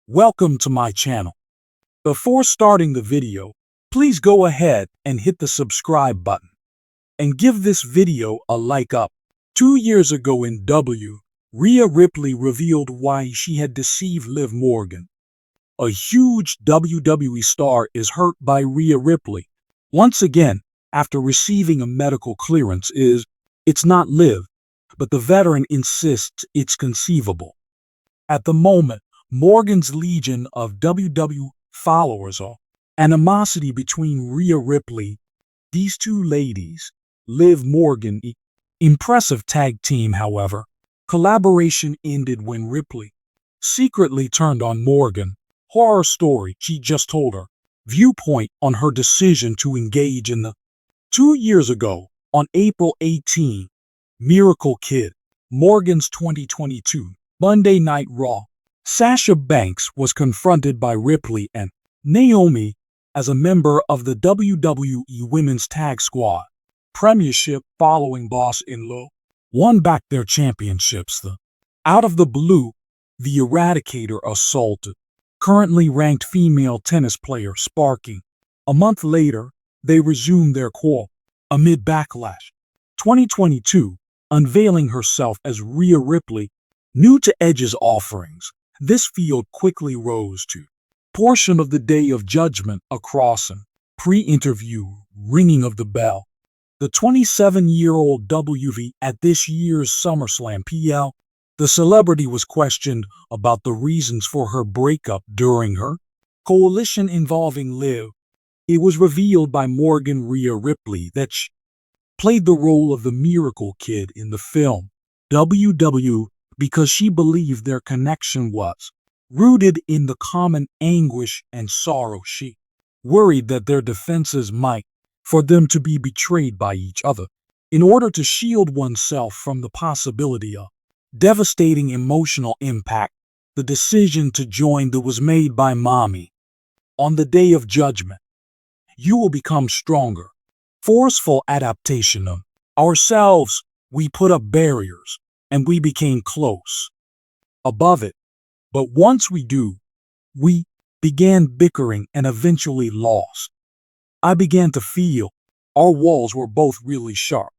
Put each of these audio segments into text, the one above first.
Welcome to my channel. Before starting the video, please go ahead and hit the subscribe button and give this video a like up. 2 years ago in Rhea Ripley revealed why she had deceived Liv Morgan. A huge WWE star is hurt by Rhea Ripley. Once again, after receiving a medical clearance it's not Liv, but the veteran insists it's conceivable. At the moment, Morgan's legion of WWE followers are animosity between Rhea Ripley, these two ladies, Liv Morgan, impressive tag team, however. Collaboration ended when Ripley secretly turned on Morgan. Horror story she just told her viewpoint on her decision to engage in the 2 years ago on April 18, Miracle Kid, Morgan's 2022 Monday Night Raw. Sasha Banks was confronted by Ripley and Naomi as a member of the WWE Women's Tag Squad Premiership following Boss-in-Law won back their championships. Out of the blue, the Eradicator assaulted currently ranked female tennis player Sparky. A month later, they resumed their quarrel amid backlash. 2022, unveiling herself as Rhea Ripley, new to Edge's offerings. This feud quickly rose to portion of the Day of Judgment across an pre-interview ringing of the bell. The 27-year-old WV at this year's SummerSlam PL, the celebrity was questioned about the reasons for her breakup during her coalition involving Liv. It was revealed by Morgan Rhea Ripley that she played the role of the Miracle Kid in the film WW because she believed their connection was rooted in the common anguish and sorrow. She worried that their defenses might for them to be betrayed by each other. In order to shield oneself from the possibility of devastating emotional impact, the decision to join was made by Mommy. On the Day of Judgment, you will become stronger. Forceful adaptation of ourselves, we put up barriers, and we became close. Above it. But once we do, we began bickering and eventually lost. I began to feel our walls were both really sharp.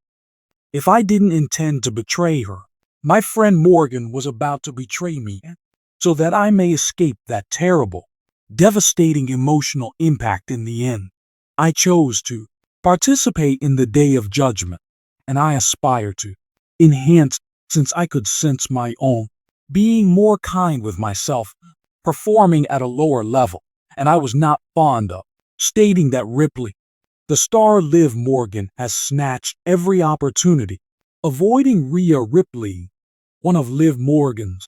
If I didn't intend to betray her, my friend Morgan was about to betray me, so that I may escape that terrible, devastating emotional impact in the end. I chose to participate in the Day of Judgment, and I aspire to enhance since I could sense my own being more kind with myself, performing at a lower level, and I was not fond of stating that Ripley, the star Liv Morgan, has snatched every opportunity, avoiding Rhea Ripley, one of Liv Morgan's,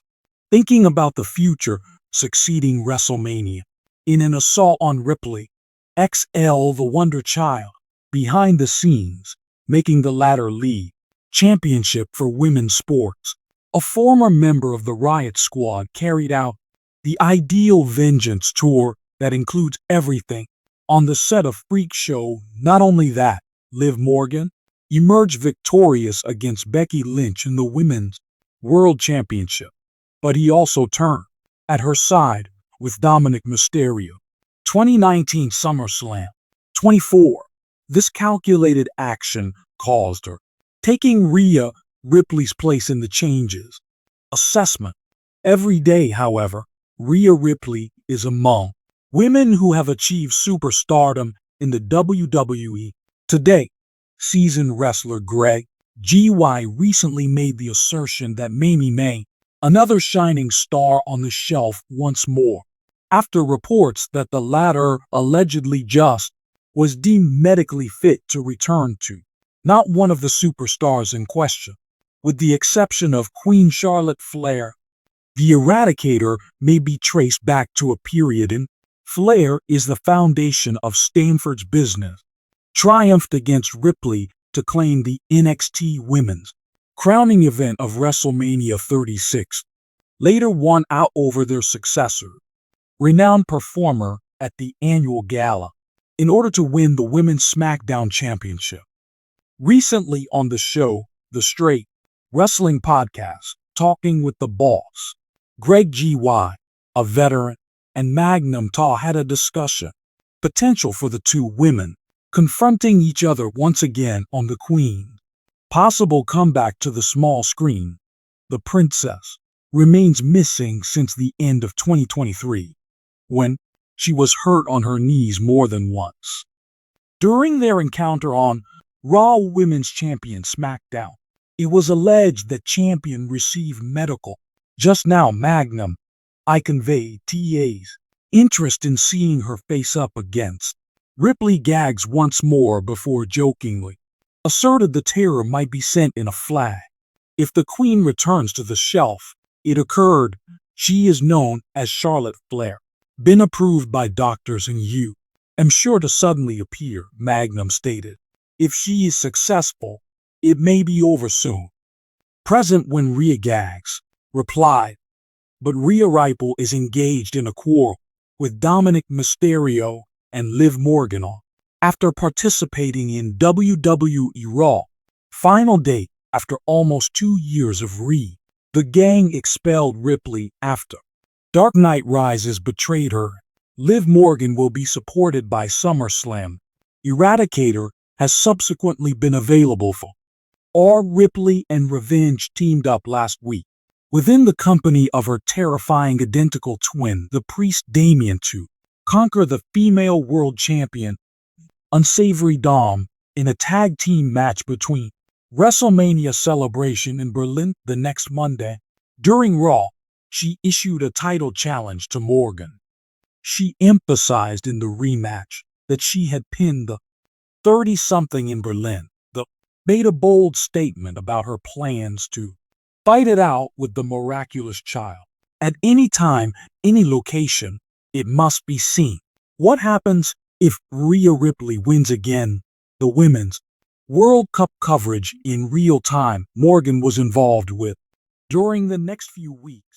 thinking about the future succeeding WrestleMania, in an assault on Ripley, XL the Wonder Child, behind the scenes, making the latter lead championship for women's sports. A former member of the Riot Squad carried out the Ideal Vengeance tour that includes everything on the set of Freak Show. Not only that, Liv Morgan emerged victorious against Becky Lynch in the Women's World Championship, but he also turned at her side with Rey Mysterio. 2019 SummerSlam 24. This calculated action caused her taking Rhea Ripley's place in the changes. Assessment. Every day, however, Rhea Ripley is among women who have achieved superstardom in the WWE. Today, seasoned wrestler Greg G.Y. recently made the assertion that Mamie May, another shining star on the shelf once more, after reports that the latter allegedly just was deemed medically fit to return to not one of the superstars in question, with the exception of Queen Charlotte Flair. The Eradicator may be traced back to a period in Flair is the foundation of Stanford's business, triumphed against Ripley to claim the NXT Women's crowning event of WrestleMania 36, later won out over their successor, renowned performer at the annual gala, in order to win the Women's SmackDown Championship. Recently on the show, The Straight Wrestling Podcast, Talking with the Boss, Greg G.Y., a veteran and Magnum Ta had a discussion. Potential for the two women confronting each other once again on the Queen. Possible comeback to the small screen. The princess remains missing since the end of 2023, when she was hurt on her knees more than once. During their encounter on Raw Women's Champion SmackDown, it was alleged that Champion received medical. Just now, Magnum, I conveyed TA's interest in seeing her face up against Ripley. Gags once more before jokingly asserted the terror might be sent in a flag. If the Queen returns to the shelf, it occurred. She is known as Charlotte Flair. Been approved by doctors and you am sure to suddenly appear, Magnum stated. If she is successful, it may be over soon. Present when Rhea Gags replied, but Rhea Ripley is engaged in a quarrel with Rey Mysterio and Liv Morgan after participating in WWE Raw. Final date after almost 2 years of Rhea. The gang expelled Ripley after Dark Knight Rises betrayed her. Liv Morgan will be supported by SummerSlam. Eradicator has subsequently been available for Ripley and Revenge teamed up last week within the company of her terrifying identical twin, the priest Damien, to conquer the female world champion, Unsavory Dom, in a tag team match between WrestleMania Celebration in Berlin the next Monday. During Raw, she issued a title challenge to Morgan. She emphasized in the rematch that she had pinned the 30-something in Berlin. The made a bold statement about her plans to fight it out with the miraculous child. At any time, any location, it must be seen. What happens if Rhea Ripley wins again? The Women's World Cup coverage in real time Morgan was involved with during the next few weeks.